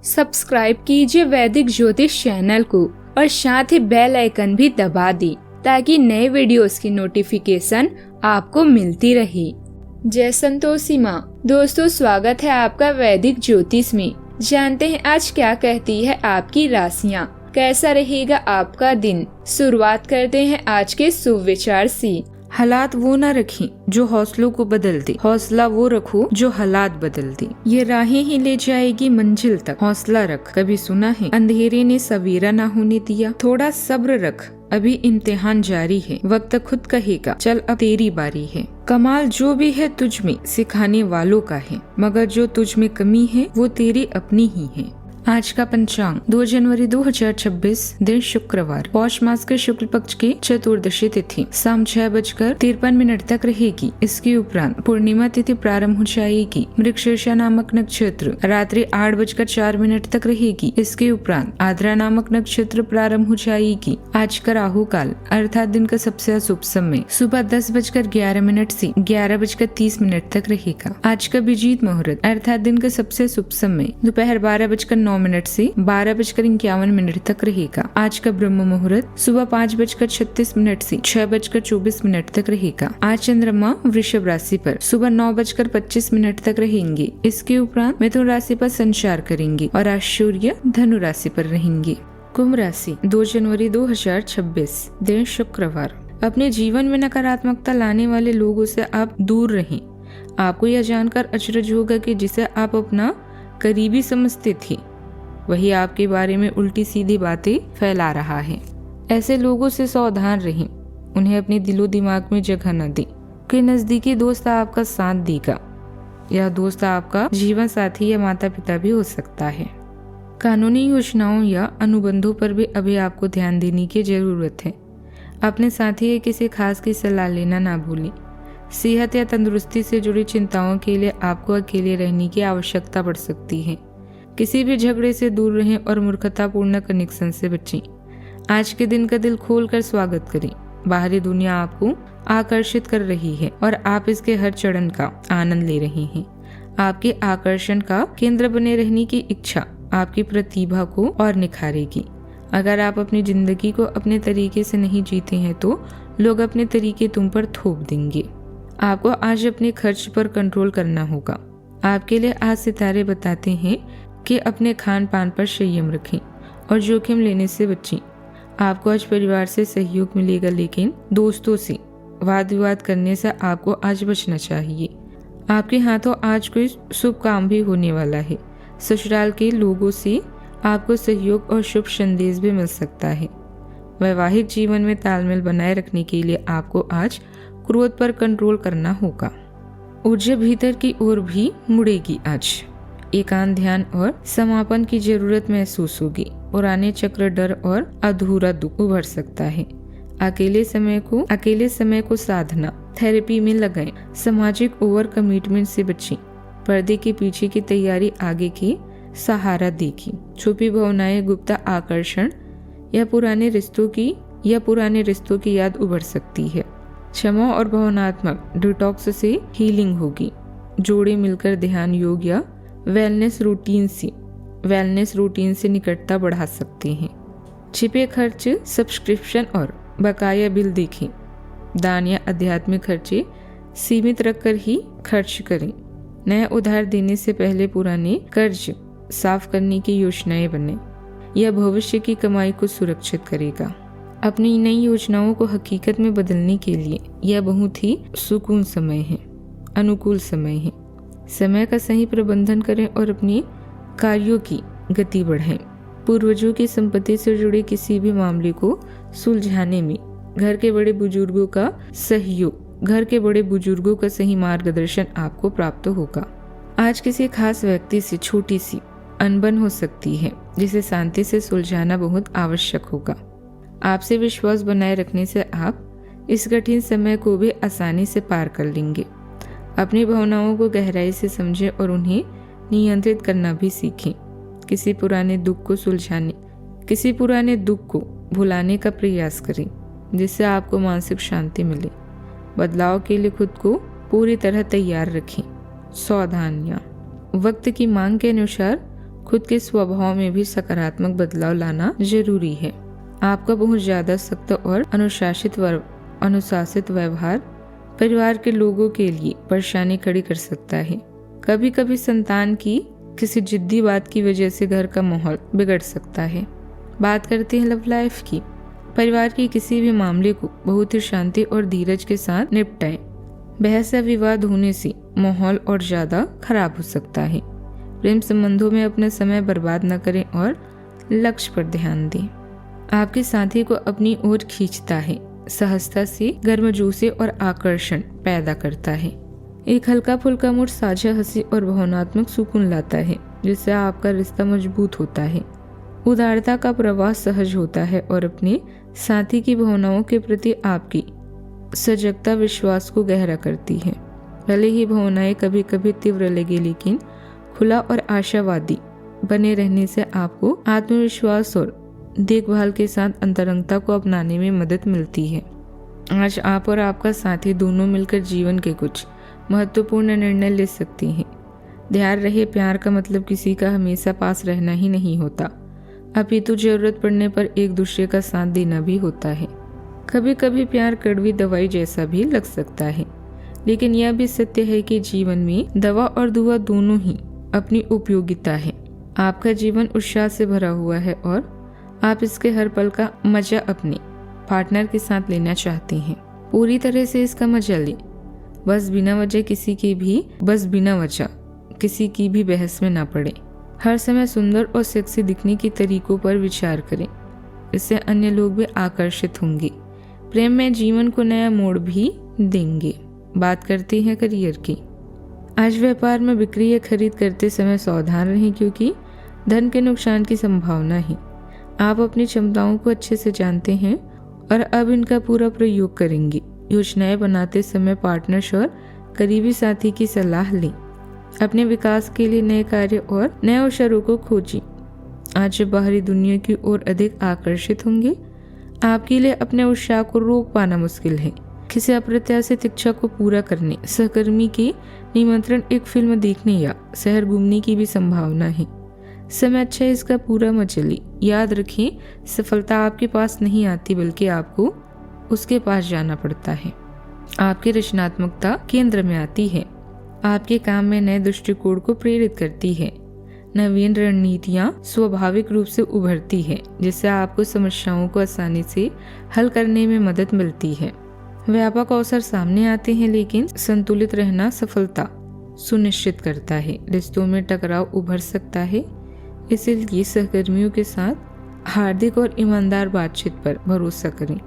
Subscribe कीजिए वैदिक ज्योतिष चैनल को और साथ ही बेल आइकन भी दबा दी ताकि नए वीडियोस की नोटिफिकेशन आपको मिलती रहे। जय संतोषी माँ। दोस्तों, स्वागत है आपका वैदिक ज्योतिष में। जानते हैं आज क्या कहती है आपकी राशियाँ, कैसा रहेगा आपका दिन। शुरुआत करते हैं आज के शुभ विचार से। हालात वो न रखें जो हौसलों को बदल दे, हौसला वो रखो जो हालात बदल दे। ये राहें ही ले जाएगी मंजिल तक, हौसला रख। कभी सुना है अंधेरे ने सवेरा ना होने दिया। थोड़ा सब्र रख, अभी इम्तिहान जारी है। वक्त खुद कहेगा चल अब तेरी बारी है। कमाल जो भी है तुझ में सिखाने वालों का है, मगर जो तुझ में कमी है वो तेरी अपनी ही है। आज का पंचांग 2 जनवरी 2026, दिन शुक्रवार, पौष मास के शुक्ल पक्ष की चतुर्दशी तिथि शाम 6:53 तक रहेगी। इसके उपरांत पूर्णिमा तिथि प्रारंभ हो जाएगी। मृगशीर्षा नामक नक्षत्र रात्रि 8:04 तक रहेगी। इसके उपरांत आद्रा नामक नक्षत्र प्रारंभ हो जाएगी। आज का राहु काल अर्थात दिन का सबसे अशुभ समय सुबह 10:11 से 11:30 तक रहेगा। आज का अभिजीत मुहूर्त अर्थात दिन का सबसे शुभ समय दोपहर 12:09 से 12:51 तक रहेगा। आज का ब्रह्म मुहूर्त सुबह 5:36 से 6:24 तक रहेगा। आज चंद्रमा वृषभ राशि पर सुबह 9:25 तक रहेंगे। इसके उपरांत मिथुन राशि पर संचार करेंगे और आज सूर्य धनु राशि पर रहेंगे। कुंभ राशि 2 जनवरी 2026, दिन शुक्रवार। अपने जीवन में नकारात्मकता लाने वाले लोगों से आप दूर रहें। आपको यह जानकर अचरज होगा कि जिसे आप अपना करीबी समझते थे वही आपके बारे में उल्टी सीधी बातें फैला रहा है। ऐसे लोगों से सावधान रहें, उन्हें अपने दिलो दिमाग में जगह न दें। कोई नजदीकी दोस्त आपका साथ देगा। यह दोस्त आपका जीवन साथी या माता पिता भी हो सकता है। कानूनी योजनाओं या अनुबंधों पर भी अभी आपको ध्यान देने की जरूरत है। अपने साथी या किसी खास की सलाह लेना ना भूलें। सेहत या तंदुरुस्ती से जुड़ी चिंताओं के लिए आपको अकेले रहने की आवश्यकता पड़ सकती है। किसी भी झगड़े से दूर रहें और मूर्खतापूर्ण कनेक्शन से बचें। आज के दिन का दिल खोलकर स्वागत करें। बाहरी दुनिया आपको आकर्षित कर रही है और आप इसके हर चरण का आनंद ले रहे हैं। आपके आकर्षण का केंद्र बने रहने की इच्छा आपकी प्रतिभा को और निखारेगी। अगर आप अपनी जिंदगी को अपने तरीके से नहीं जीते हैं तो लोग अपने तरीके तुम पर थोप देंगे। आपको आज अपने खर्च पर कंट्रोल करना होगा। आपके लिए आज सितारे बताते हैं कि अपने खान पान पर संयम रखें और जोखिम लेने से बचें। आपको आज परिवार से सहयोग मिलेगा, लेकिन दोस्तों से वाद विवाद करने से आपको आज बचना चाहिए। आपके हाथों आज कोई शुभ काम भी होने वाला है। ससुराल के लोगों से आपको सहयोग और शुभ संदेश भी मिल सकता है। वैवाहिक जीवन में तालमेल बनाए रखने के लिए आपको आज क्रोध पर कंट्रोल करना होगा। ऊर्जा भीतर की ओर भी मुड़ेगी। आज एकांत ध्यान और समापन की जरूरत महसूस होगी। पुराने चक्र, डर और अधूरा दुख उभर सकता है। अकेले समय को साधना थेरेपी में लगाएं। सामाजिक ओवर कमिटमेंट से बचें। पर्दे के पीछे की तैयारी आगे की सहारा देगी। छुपी भावनाएं, गुप्त आकर्षण या पुराने रिश्तों की याद उभर सकती है। क्षमा और भावनात्मक डिटॉक्स से हीलिंग होगी। जोड़े मिलकर ध्यान, योग या वेलनेस रूटीन से निकटता बढ़ा सकते हैं। छिपे खर्च, सब्सक्रिप्शन और बकाया बिल देखें। दान या आध्यात्मिक खर्चे सीमित रखकर ही खर्च करें। नया उधार देने से पहले पुराने कर्ज साफ करने की योजनाएं बने। यह भविष्य की कमाई को सुरक्षित करेगा। अपनी नई योजनाओं को हकीकत में बदलने के लिए यह बहुत ही अनुकूल समय है। समय का सही प्रबंधन करें और अपनी कार्यों की गति बढ़ाएं। पूर्वजों की संपत्ति से जुड़े किसी भी मामले को सुलझाने में घर के बड़े बुजुर्गों का सही मार्गदर्शन आपको प्राप्त होगा। आज किसी खास व्यक्ति से छोटी सी अनबन हो सकती है, जिसे शांति से सुलझाना बहुत आवश्यक होगा। आपसे विश्वास बनाए रखने से आप इस कठिन समय को भी आसानी से पार कर लेंगे। अपनी भावनाओं को गहराई से समझें और उन्हें नियंत्रित करना भी सीखें। किसी पुराने दुख को भुलाने का प्रयास करें, जिससे आपको मानसिक शांति मिले। बदलाव के लिए खुद को पूरी तरह तैयार रखें। सावधानियां, वक्त की मांग के अनुसार खुद के स्वभाव में भी सकारात्मक बदलाव लाना जरूरी है। आपका बहुत ज्यादा सख्त और अनुशासित व्यवहार परिवार के लोगों के लिए परेशानी खड़ी कर सकता है। कभी कभी संतान की किसी जिद्दी बात की वजह से घर का माहौल बिगड़ सकता है। बात करते हैं लव लाइफ की। परिवार के किसी भी मामले को बहुत ही शांति और धीरज के साथ निपटाएं। बहस या विवाद होने से माहौल और ज्यादा खराब हो सकता है। प्रेम संबंधों में अपना समय बर्बाद न करें और लक्ष्य पर ध्यान दें। आपके साथी को अपनी ओर खींचता है, सहजता से गर्मजोशी और आकर्षण पैदा करता है। एक हल्का फुल्का मूड साझा हंसी और भावनात्मक सुकून लाता है, जिससे आपका रिश्ता मजबूत होता है। उदारता का प्रवाह सहज होता है और अपने साथी की भावनाओं के प्रति आपकी सजगता विश्वास को गहरा करती है। भले ही भावनाएं कभी कभी तीव्र लगे, लेकिन खुला और आशावादी बने रहने से आपको आत्मविश्वास और देखभाल के साथ अंतरंगता को अपनाने में मदद मिलती है। आज आप और आपका साथी दोनों मिलकर जीवन के कुछ महत्वपूर्ण निर्णय ले सकते हैं। ध्यान रहे, प्यार का मतलब किसी का हमेशा पास रहना ही नहीं होता, अपितु जरूरत पड़ने पर एक दूसरे का साथ देना भी होता है। कभी कभी प्यार कड़वी दवाई जैसा भी लग सकता है, लेकिन यह भी सत्य है कि जीवन में दवा और दुआ दोनों ही अपनी उपयोगिता है। आपका जीवन उत्साह से भरा हुआ है और आप इसके हर पल का मजा अपने पार्टनर के साथ लेना चाहते हैं। पूरी तरह से इसका मजा लें। बस बिना वजह किसी की भी बहस में ना पड़े। हर समय सुंदर और सेक्सी दिखने के तरीकों पर विचार करें, इससे अन्य लोग भी आकर्षित होंगे। प्रेम में जीवन को नया मोड़ भी देंगे। बात करते हैं करियर की। आज व्यापार में बिक्री या खरीद करते समय सावधान रहें, क्योंकि धन के नुकसान की संभावना है। आप अपनी क्षमताओं को अच्छे से जानते हैं और अब इनका पूरा प्रयोग करेंगे। योजनाएं बनाते समय पार्टनर्स और करीबी साथी की सलाह लें। अपने विकास के लिए नए कार्य और नए अवसरों को खोजें। आज जब बाहरी दुनिया की ओर अधिक आकर्षित होंगे, आपके लिए अपने उत्साह को रोक पाना मुश्किल है। किसी अप्रत्याशित इच्छा को पूरा करने, सहकर्मी के निमंत्रण, एक फिल्म देखने या शहर घूमने की भी संभावना है। समय अच्छा है, इसका पूरा मजा लें। याद रखें, सफलता आपके पास नहीं आती, बल्कि आपको उसके पास जाना पड़ता है। आपकी रचनात्मकता केंद्र में आती है। आपके काम में नए दृष्टिकोण को प्रेरित करती है। नवीन रणनीतियां स्वाभाविक रूप से उभरती है, जिससे आपको समस्याओं को आसानी से हल करने में मदद मिलती है। व्यापक अवसर सामने आते हैं, लेकिन संतुलित रहना सफलता सुनिश्चित करता है। रिश्तों में टकराव उभर सकता है, इसलिए सहकर्मियों के साथ हार्दिक और ईमानदार बातचीत पर भरोसा करें।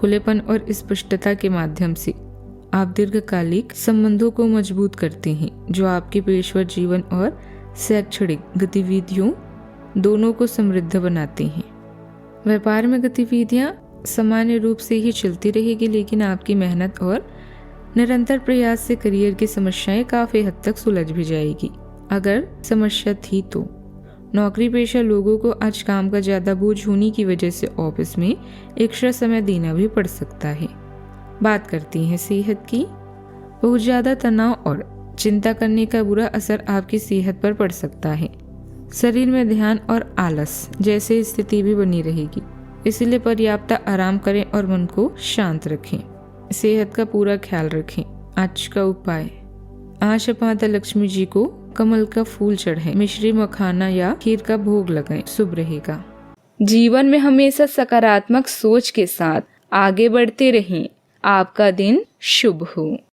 खुलेपन और स्पष्टता के माध्यम से आप दीर्घकालिक संबंधों को मजबूत करते हैं, जो आपके पेशेवर जीवन और शैक्षणिक गतिविधियों दोनों को समृद्ध बनाते हैं। व्यापार में गतिविधियां सामान्य रूप से ही चलती रहेगी, लेकिन आपकी मेहनत और निरंतर प्रयास से करियर की समस्याएं काफी हद तक सुलझ भी जाएगी। अगर समस्या थी तो नौकरी पेशा लोगों को आज काम का ज्यादा बोझ होने की वजह से ऑफिस में एक्स्ट्रा समय देना भी पड़ सकता है। बात करती हैं सेहत की। बहुत ज्यादा तनाव और चिंता करने का बुरा असर आपकी सेहत पर पड़ सकता है। शरीर में ध्यान और आलस जैसी स्थिति भी बनी रहेगी, इसलिए पर्याप्त आराम करें और मन को शांत रखें। सेहत का पूरा ख्याल रखें। आज का उपाय, आज माता लक्ष्मी जी को कमल का फूल चढ़ाएं, मिश्री मखाना या खीर का भोग लगाएं, शुभ रहेगा। जीवन में हमेशा सकारात्मक सोच के साथ आगे बढ़ते रहें। आपका दिन शुभ हो।